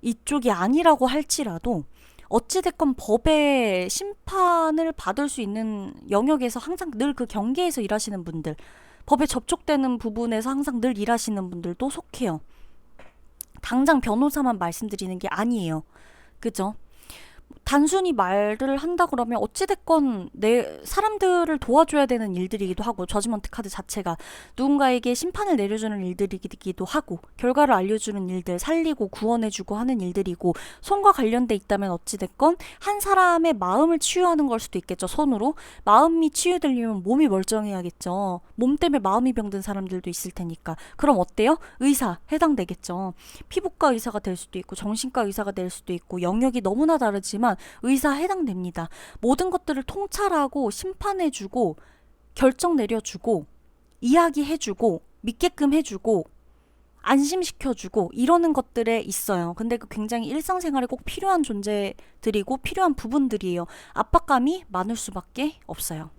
이쪽이 아니라고 할지라도 어찌됐건 법의 심판을 받을 수 있는 영역에서 항상 늘 그 경계에서 일하시는 분들, 법에 접촉되는 부분에서 항상 늘 일하시는 분들도 속해요. 당장 변호사만 말씀드리는 게 아니에요. 그죠? 단순히 말들을 한다 그러면 어찌됐건 내 사람들을 도와줘야 되는 일들이기도 하고, 저지먼트 카드 자체가 누군가에게 심판을 내려주는 일들이기도 하고, 결과를 알려주는 일들, 살리고 구원해주고 하는 일들이고, 손과 관련돼 있다면 어찌됐건 한 사람의 마음을 치유하는 걸 수도 있겠죠. 손으로 마음이 치유되려면 몸이 멀쩡해야겠죠. 몸 때문에 마음이 병든 사람들도 있을 테니까. 그럼 어때요? 의사 해당되겠죠. 피부과 의사가 될 수도 있고 정신과 의사가 될 수도 있고, 영역이 너무나 다르지만 의사 해당됩니다. 모든 것들을 통찰하고 심판해주고 결정 내려주고 이야기해주고 믿게끔 해주고 안심시켜주고 이러는 것들에 있어요. 근데 그 굉장히 일상생활에 꼭 필요한 존재들이고 필요한 부분들이에요. 압박감이 많을 수밖에 없어요.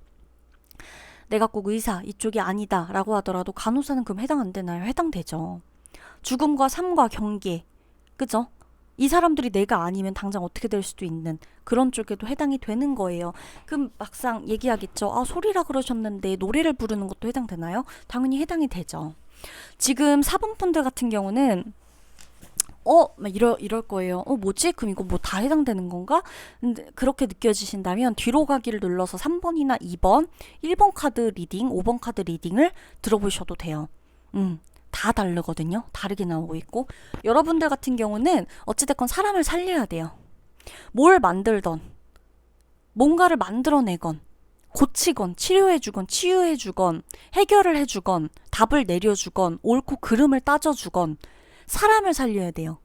내가 꼭 의사 이쪽이 아니다 라고 하더라도 간호사는 그럼 해당 안 되나요? 해당되죠. 죽음과 삶과 경계, 그죠? 이 사람들이 내가 아니면 당장 어떻게 될 수도 있는 그런 쪽에도 해당이 되는 거예요. 그럼 막상 얘기하겠죠. 아, 소리라 그러셨는데 노래를 부르는 것도 해당되나요? 당연히 해당이 되죠. 지금 4번 분들 같은 경우는 막 이럴 거예요. 뭐지? 그럼 이거 뭐 다 해당되는 건가? 근데 그렇게 느껴지신다면 뒤로 가기를 눌러서 3번이나 2번, 1번 카드 리딩, 5번 카드 리딩을 들어보셔도 돼요. 다 다르거든요. 다르게 나오고 있고, 여러분들 같은 경우는 어찌됐건 사람을 살려야 돼요. 뭘 만들던, 뭔가를 만들어내건, 고치건, 치료해주건, 치유해주건, 해결을 해주건, 답을 내려주건, 옳고 그름을 따져주건, 사람을 살려야 돼요.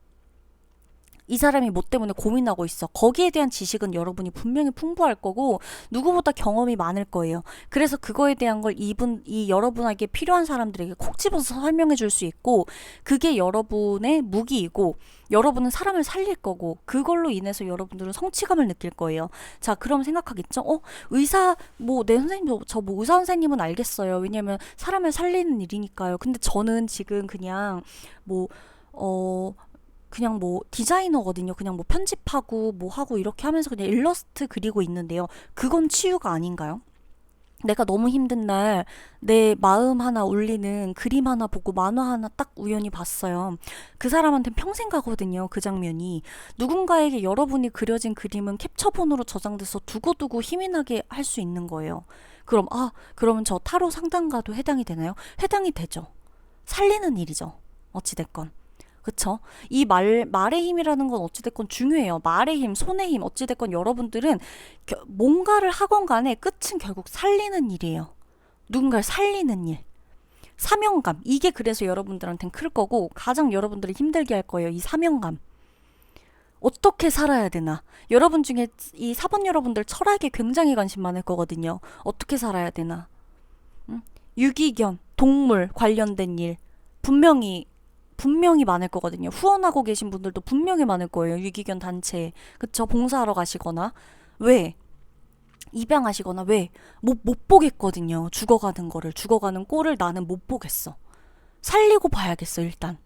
이 사람이 뭐 때문에 고민하고 있어. 거기에 대한 지식은 여러분이 분명히 풍부할 거고 누구보다 경험이 많을 거예요. 그래서 그거에 대한 걸 이 여러분에게 필요한 사람들에게 콕 집어서 설명해 줄 수 있고, 그게 여러분의 무기이고 여러분은 사람을 살릴 거고, 그걸로 인해서 여러분들은 성취감을 느낄 거예요. 자, 그럼 생각하겠죠? 의사, 내 선생님, 저 뭐 의사 선생님은 알겠어요. 왜냐면 사람을 살리는 일이니까요. 근데 저는 지금 그냥 그냥 디자이너거든요. 그냥 편집하고 하고 이렇게 하면서 그냥 일러스트 그리고 있는데요. 그건 치유가 아닌가요? 내가 너무 힘든 날 내 마음 하나 울리는 그림 하나 보고 만화 하나 딱 우연히 봤어요. 그 사람한테는 평생 가거든요. 그 장면이. 누군가에게 여러분이 그려진 그림은 캡처본으로 저장돼서 두고두고 힘이 나게 할 수 있는 거예요. 그러면 저 타로 상담가도 해당이 되나요? 해당이 되죠. 살리는 일이죠. 어찌됐건. 그쵸? 이 말의 힘이라는 건 어찌됐건 중요해요. 말의 힘, 손의 힘, 어찌됐건 여러분들은 뭔가를 하건 간에 끝은 결국 살리는 일이에요. 누군가를 살리는 일. 사명감. 이게 그래서 여러분들한텐 클 거고, 가장 여러분들을 힘들게 할 거예요. 이 사명감. 어떻게 살아야 되나? 여러분 중에 이 4번 여러분들 철학에 굉장히 관심 많을 거거든요. 어떻게 살아야 되나? 응? 유기견, 동물 관련된 일. 분명히 많을 거거든요. 후원하고 계신 분들도 분명히 많을 거예요. 유기견 단체에. 그쵸? 봉사하러 가시거나. 왜? 입양하시거나 왜? 못 보겠거든요. 죽어가는 꼴을 나는 못 보겠어. 살리고 봐야겠어, 일단.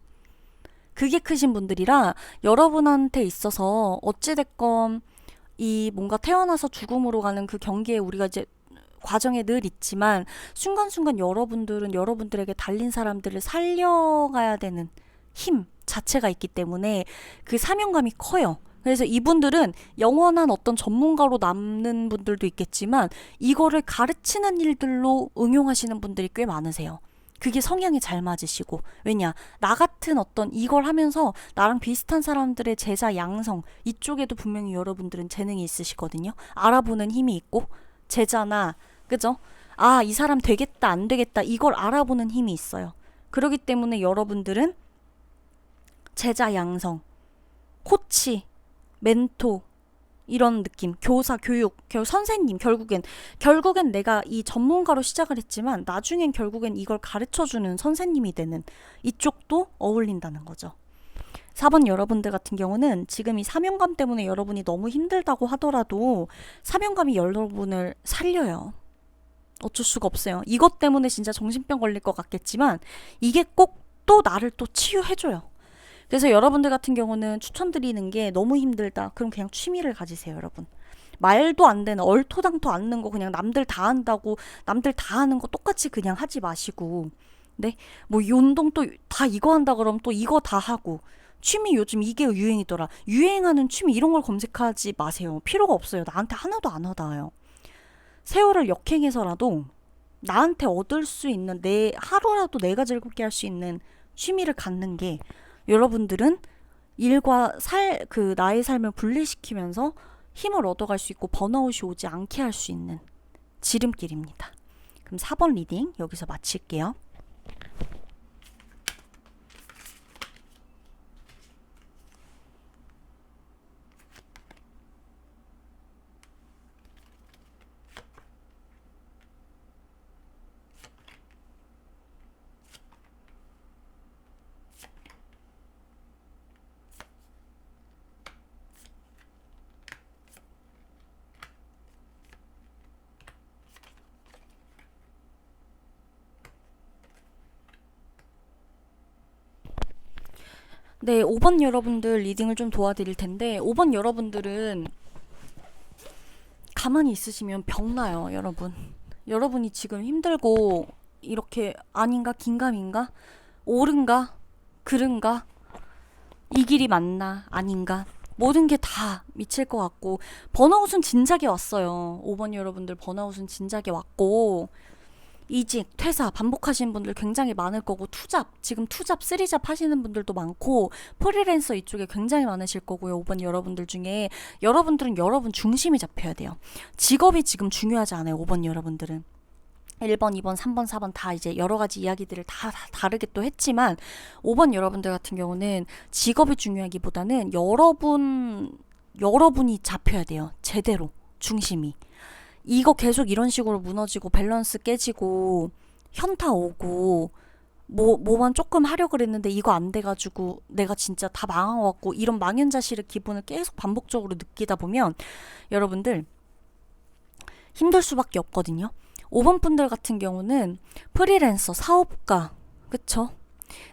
그게 크신 분들이라 여러분한테 있어서 어찌됐건 이 뭔가 태어나서 죽음으로 가는 그 경기에 우리가 이제 과정에 늘 있지만 순간순간 여러분들은 여러분들에게 달린 사람들을 살려가야 되는 힘 자체가 있기 때문에 그 사명감이 커요. 그래서 이분들은 영원한 어떤 전문가로 남는 분들도 있겠지만 이거를 가르치는 일들로 응용하시는 분들이 꽤 많으세요. 그게 성향이 잘 맞으시고. 왜냐? 나 같은 어떤 이걸 하면서 나랑 비슷한 사람들의 제자 양성, 이쪽에도 분명히 여러분들은 재능이 있으시거든요. 알아보는 힘이 있고, 제자나, 그죠? 아, 이 사람 되겠다, 안 되겠다, 이걸 알아보는 힘이 있어요. 그렇기 때문에 여러분들은 제자 양성, 코치, 멘토, 이런 느낌, 교사, 교육, 선생님, 결국엔 내가 이 전문가로 시작을 했지만 나중엔 결국엔 이걸 가르쳐주는 선생님이 되는 이쪽도 어울린다는 거죠. 4번 여러분들 같은 경우는 지금 이 사명감 때문에 여러분이 너무 힘들다고 하더라도 사명감이 여러분을 살려요. 어쩔 수가 없어요. 이것 때문에 진짜 정신병 걸릴 것 같겠지만 이게 꼭 또 나를 또 치유해줘요. 그래서 여러분들 같은 경우는 추천드리는 게 너무 힘들다. 그럼 그냥 취미를 가지세요, 여러분. 말도 안 되는 얼토당토 않는 거 그냥 남들 다 한다고 남들 다 하는 거 똑같이 그냥 하지 마시고 네? 뭐 이 운동 또 다 이거 한다 그러면 또 이거 다 하고 취미 요즘 이게 유행이더라. 유행하는 취미 이런 걸 검색하지 마세요. 필요가 없어요. 나한테 하나도 안 와닿아요. 세월을 역행해서라도 나한테 얻을 수 있는 내 하루라도 내가 즐겁게 할 수 있는 취미를 갖는 게 여러분들은 일과 나의 삶을 분리시키면서 힘을 얻어갈 수 있고 번아웃이 오지 않게 할 수 있는 지름길입니다. 그럼 4번 리딩 여기서 마칠게요. 네, 5번 여러분들 리딩을 좀 도와드릴 텐데 5번 여러분들은 가만히 있으시면 병나요, 여러분. 여러분이 지금 힘들고 이렇게 아닌가 긴가민가 옳은가 그른가 이 길이 맞나 아닌가 모든 게 다 미칠 것 같고 번아웃은 진작에 왔어요. 5번 여러분들 번아웃은 진작에 왔고 이직, 퇴사 반복하시는 분들 굉장히 많을 거고 지금 투잡, 쓰리잡 하시는 분들도 많고 프리랜서 이쪽에 굉장히 많으실 거고요. 5번 여러분들 중에 여러분들은 여러분 중심이 잡혀야 돼요. 직업이 지금 중요하지 않아요. 5번 여러분들은 1번, 2번, 3번, 4번 다 이제 여러 가지 이야기들을 다 다르게 또 했지만 5번 여러분들 같은 경우는 직업이 중요하기보다는 여러분이 잡혀야 돼요. 제대로 중심이. 이거 계속 이런 식으로 무너지고 밸런스 깨지고 현타 오고 뭐만 조금 하려고 그랬는데 이거 안 돼가지고 내가 진짜 다 망하고 이런 망연자실의 기분을 계속 반복적으로 느끼다 보면 여러분들 힘들 수밖에 없거든요. 5번 분들 같은 경우는 프리랜서, 사업가, 그쵸?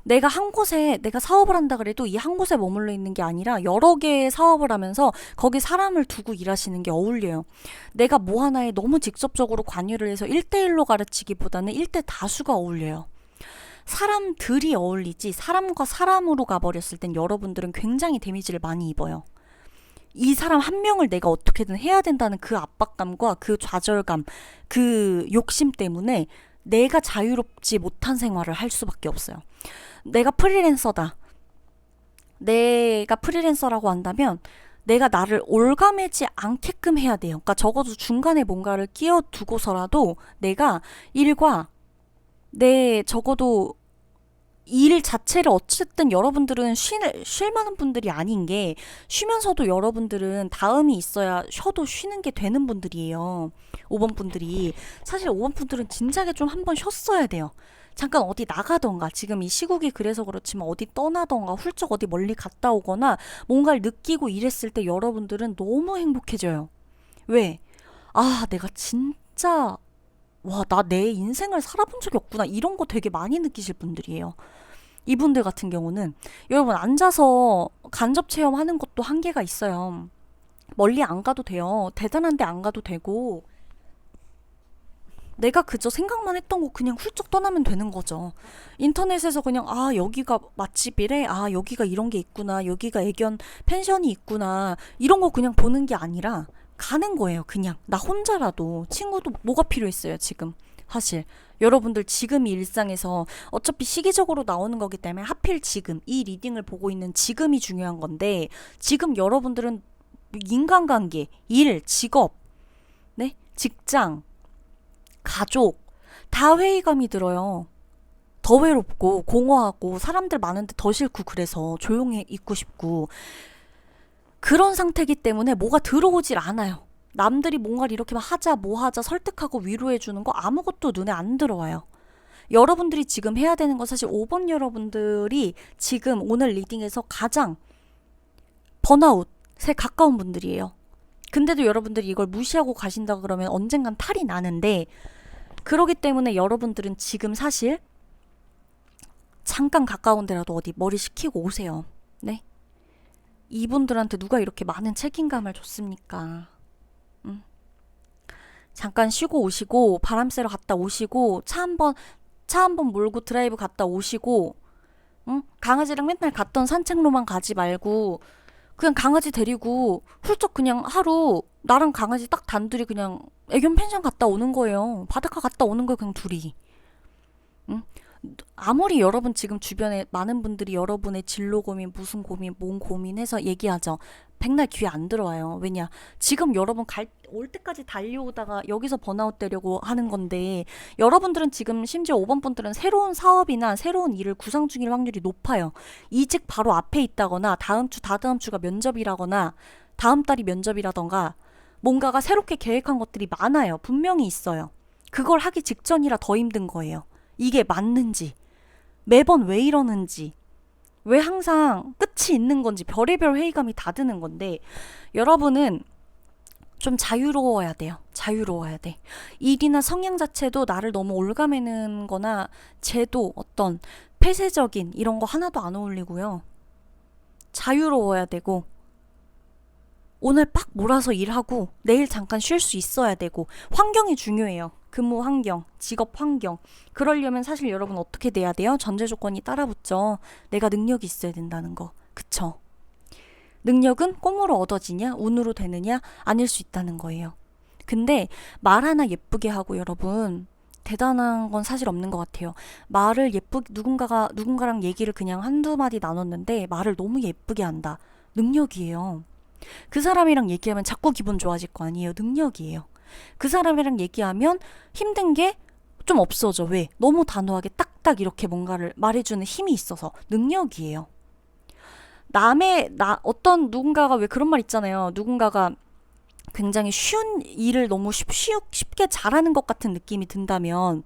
내가 한 곳에 내가 사업을 한다 그래도 이 한 곳에 머물러 있는 게 아니라 여러 개의 사업을 하면서 거기 사람을 두고 일하시는 게 어울려요. 내가 뭐 하나에 너무 직접적으로 관여를 해서 1대1로 가르치기보다는 1대 다수가 어울려요. 사람들이 어울리지 사람과 사람으로 가버렸을 땐 여러분들은 굉장히 데미지를 많이 입어요. 이 사람 한 명을 내가 어떻게든 해야 된다는 그 압박감과 그 좌절감, 그 욕심 때문에 내가 자유롭지 못한 생활을 할 수밖에 없어요. 내가 프리랜서다. 내가 프리랜서라고 한다면 내가 나를 올가매지 않게끔 해야 돼요. 그러니까 적어도 중간에 뭔가를 끼워두고서라도 내가 일과 내 적어도 일 자체를 어쨌든 여러분들은 쉴 만한 분들이 아닌 게 쉬면서도 여러분들은 다음이 있어야 쉬어도 쉬는 게 되는 분들이에요. 5번 분들이. 사실 5번 분들은 진작에 좀 한번 쉬었어야 돼요. 잠깐 어디 나가던가 지금 이 시국이 그래서 그렇지만 어디 떠나던가 훌쩍 어디 멀리 갔다 오거나 뭔가를 느끼고 이랬을 때 여러분들은 너무 행복해져요. 왜? 아, 내가 진짜 와, 나 내 인생을 살아본 적이 없구나. 이런 거 되게 많이 느끼실 분들이에요. 이분들 같은 경우는 여러분 앉아서 간접 체험하는 것도 한계가 있어요. 멀리 안 가도 돼요. 대단한 데 안 가도 되고 내가 그저 생각만 했던 거 그냥 훌쩍 떠나면 되는 거죠. 인터넷에서 그냥 아 여기가 맛집이래. 아 여기가 이런 게 있구나. 여기가 애견 펜션이 있구나. 이런 거 그냥 보는 게 아니라 가는 거예요. 그냥 나 혼자라도 친구도 뭐가 필요했어요 지금. 사실 여러분들 지금 이 일상에서 어차피 시기적으로 나오는 거기 때문에 하필 지금 이 리딩을 보고 있는 지금이 중요한 건데 지금 여러분들은 인간관계, 일, 직업, 네? 직장, 가족 다 회의감이 들어요. 더 외롭고 공허하고 사람들 많은데 더 싫고 그래서 조용히 있고 싶고 그런 상태이기 때문에 뭐가 들어오질 않아요. 남들이 뭔가를 이렇게 막 하자 뭐 하자 설득하고 위로해주는 거 아무것도 눈에 안 들어와요. 여러분들이 지금 해야 되는 건 사실 5번 여러분들이 지금 오늘 리딩에서 가장 번아웃에 가까운 분들이에요. 근데도 여러분들이 이걸 무시하고 가신다 그러면 언젠간 탈이 나는데 그러기 때문에 여러분들은 지금 사실 잠깐 가까운 데라도 어디 머리 식히고 오세요. 네? 이분들한테 누가 이렇게 많은 책임감을 줬습니까? 잠깐 쉬고 오시고 바람 쐬러 갔다 오시고 차 한번 몰고 드라이브 갔다 오시고 강아지랑 맨날 갔던 산책로만 가지 말고 그냥 강아지 데리고 훌쩍 그냥 하루 나랑 강아지 딱 단둘이 그냥 애견 펜션 갔다 오는 거예요. 바닷가 갔다 오는 거예요. 그냥 둘이. 응? 아무리 여러분 지금 주변에 많은 분들이 여러분의 진로 고민, 무슨 고민, 뭔 고민해서 얘기하죠. 백날 귀에 안 들어와요. 왜냐? 지금 여러분 올 때까지 달려오다가 여기서 번아웃 되려고 하는 건데 여러분들은 지금 심지어 5번 분들은 새로운 사업이나 새로운 일을 구상 중일 확률이 높아요. 이직 바로 앞에 있다거나 다음 주, 다다음 주가 면접이라거나 다음 달이 면접이라던가 뭔가가 새롭게 계획한 것들이 많아요. 분명히 있어요. 그걸 하기 직전이라 더 힘든 거예요. 이게 맞는지, 매번 왜 이러는지, 왜 항상 끝이 있는 건지 별의별 회의감이 다 드는 건데 여러분은 좀 자유로워야 돼요. 자유로워야 돼. 일이나 성향 자체도 나를 너무 올가매는 거나 제도 어떤 폐쇄적인 이런 거 하나도 안 어울리고요. 자유로워야 되고 오늘 빡 몰아서 일하고 내일 잠깐 쉴 수 있어야 되고 환경이 중요해요. 근무 환경, 직업 환경. 그러려면 사실 여러분 어떻게 돼야 돼요? 전제 조건이 따라붙죠. 내가 능력이 있어야 된다는 거. 그쵸? 능력은 꼼으로 얻어지냐? 운으로 되느냐? 아닐 수 있다는 거예요. 근데 말 하나 예쁘게 하고 여러분 대단한 건 사실 없는 것 같아요. 말을 누군가랑 얘기를 그냥 한두 마디 나눴는데 말을 너무 예쁘게 한다. 능력이에요. 그 사람이랑 얘기하면 자꾸 기분 좋아질 거 아니에요. 능력이에요. 그 사람이랑 얘기하면 힘든 게 좀 없어져. 왜? 너무 단호하게 딱딱 이렇게 뭔가를 말해주는 힘이 있어서 능력이에요. 어떤 누군가가 왜 그런 말 있잖아요. 누군가가 굉장히 쉬운 일을 너무 쉽게 잘하는 것 같은 느낌이 든다면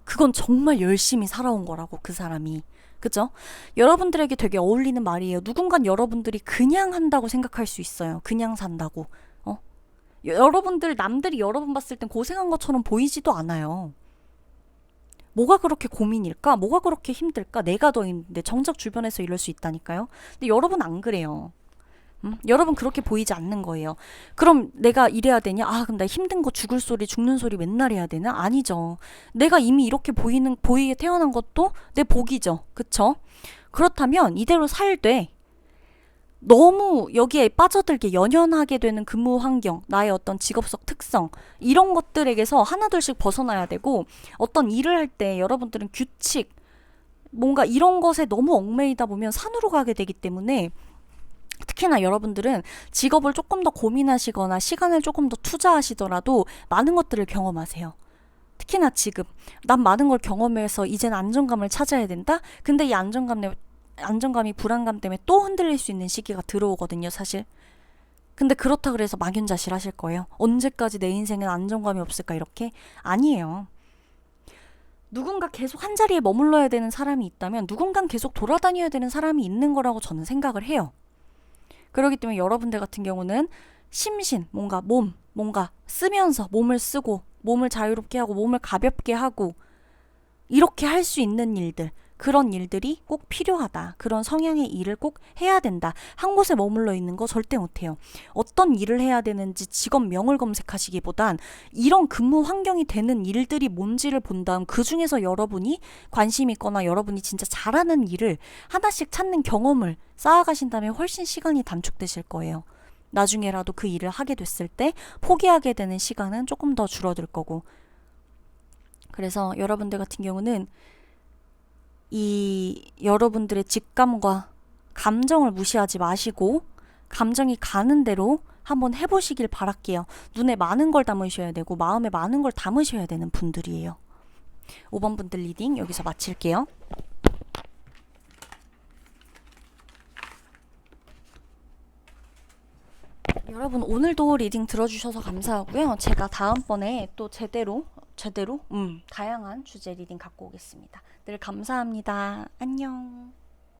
그건 정말 열심히 살아온 거라고 그 사람이. 그죠? 여러분들에게 되게 어울리는 말이에요. 누군간 여러분들이 그냥 한다고 생각할 수 있어요. 그냥 산다고. 남들이 여러분 봤을 땐 고생한 것처럼 보이지도 않아요. 뭐가 그렇게 고민일까? 뭐가 그렇게 힘들까? 내가 더 힘든데 정작 주변에서 이럴 수 있다니까요. 근데 여러분 안 그래요. 여러분 그렇게 보이지 않는 거예요. 그럼 내가 이래야 되냐? 아, 그럼 나 힘든 거 죽는 소리 맨날 해야 되나? 아니죠. 내가 이미 이렇게 보이게 태어난 것도 내 복이죠. 그쵸? 그렇다면 이대로 살되 너무 여기에 빠져들게 연연하게 되는 근무 환경, 나의 어떤 직업적 특성 이런 것들에게서 하나둘씩 벗어나야 되고 어떤 일을 할 때 여러분들은 규칙, 뭔가 이런 것에 너무 얽매이다 보면 산으로 가게 되기 때문에 특히나 여러분들은 직업을 조금 더 고민하시거나 시간을 조금 더 투자하시더라도 많은 것들을 경험하세요. 특히나 지금 난 많은 걸 경험해서 이젠 안정감을 찾아야 된다? 근데 이 안정감이 불안감 때문에 또 흔들릴 수 있는 시기가 들어오거든요, 사실. 근데 그렇다 그래서 막연자실 하실 거예요. 언제까지 내 인생엔 안정감이 없을까 이렇게? 아니에요. 누군가 계속 한 자리에 머물러야 되는 사람이 있다면 누군가는 계속 돌아다녀야 되는 사람이 있는 거라고 저는 생각을 해요. 그렇기 때문에 여러분들 같은 경우는 심신, 뭔가 쓰면서 몸을 쓰고 몸을 자유롭게 하고 몸을 가볍게 하고 이렇게 할 수 있는 일들, 그런 일들이 꼭 필요하다. 그런 성향의 일을 꼭 해야 된다. 한 곳에 머물러 있는 거 절대 못해요. 어떤 일을 해야 되는지 직업명을 검색하시기보단 이런 근무 환경이 되는 일들이 뭔지를 본 다음 그 중에서 여러분이 관심 있거나 여러분이 진짜 잘하는 일을 하나씩 찾는 경험을 쌓아가신다면 훨씬 시간이 단축되실 거예요. 나중에라도 그 일을 하게 됐을 때 포기하게 되는 시간은 조금 더 줄어들 거고. 그래서 여러분들 같은 경우는 이 여러분들의 직감과 감정을 무시하지 마시고 감정이 가는 대로 한번 해보시길 바랄게요. 눈에 많은 걸 담으셔야 되고 마음에 많은 걸 담으셔야 되는 분들이에요. 5번 분들 리딩 여기서 마칠게요. 여러분 오늘도 리딩 들어주셔서 감사하고요. 제가 다음번에 또 제대로 다양한 주제 리딩 갖고 오겠습니다. 늘 감사합니다. 안녕.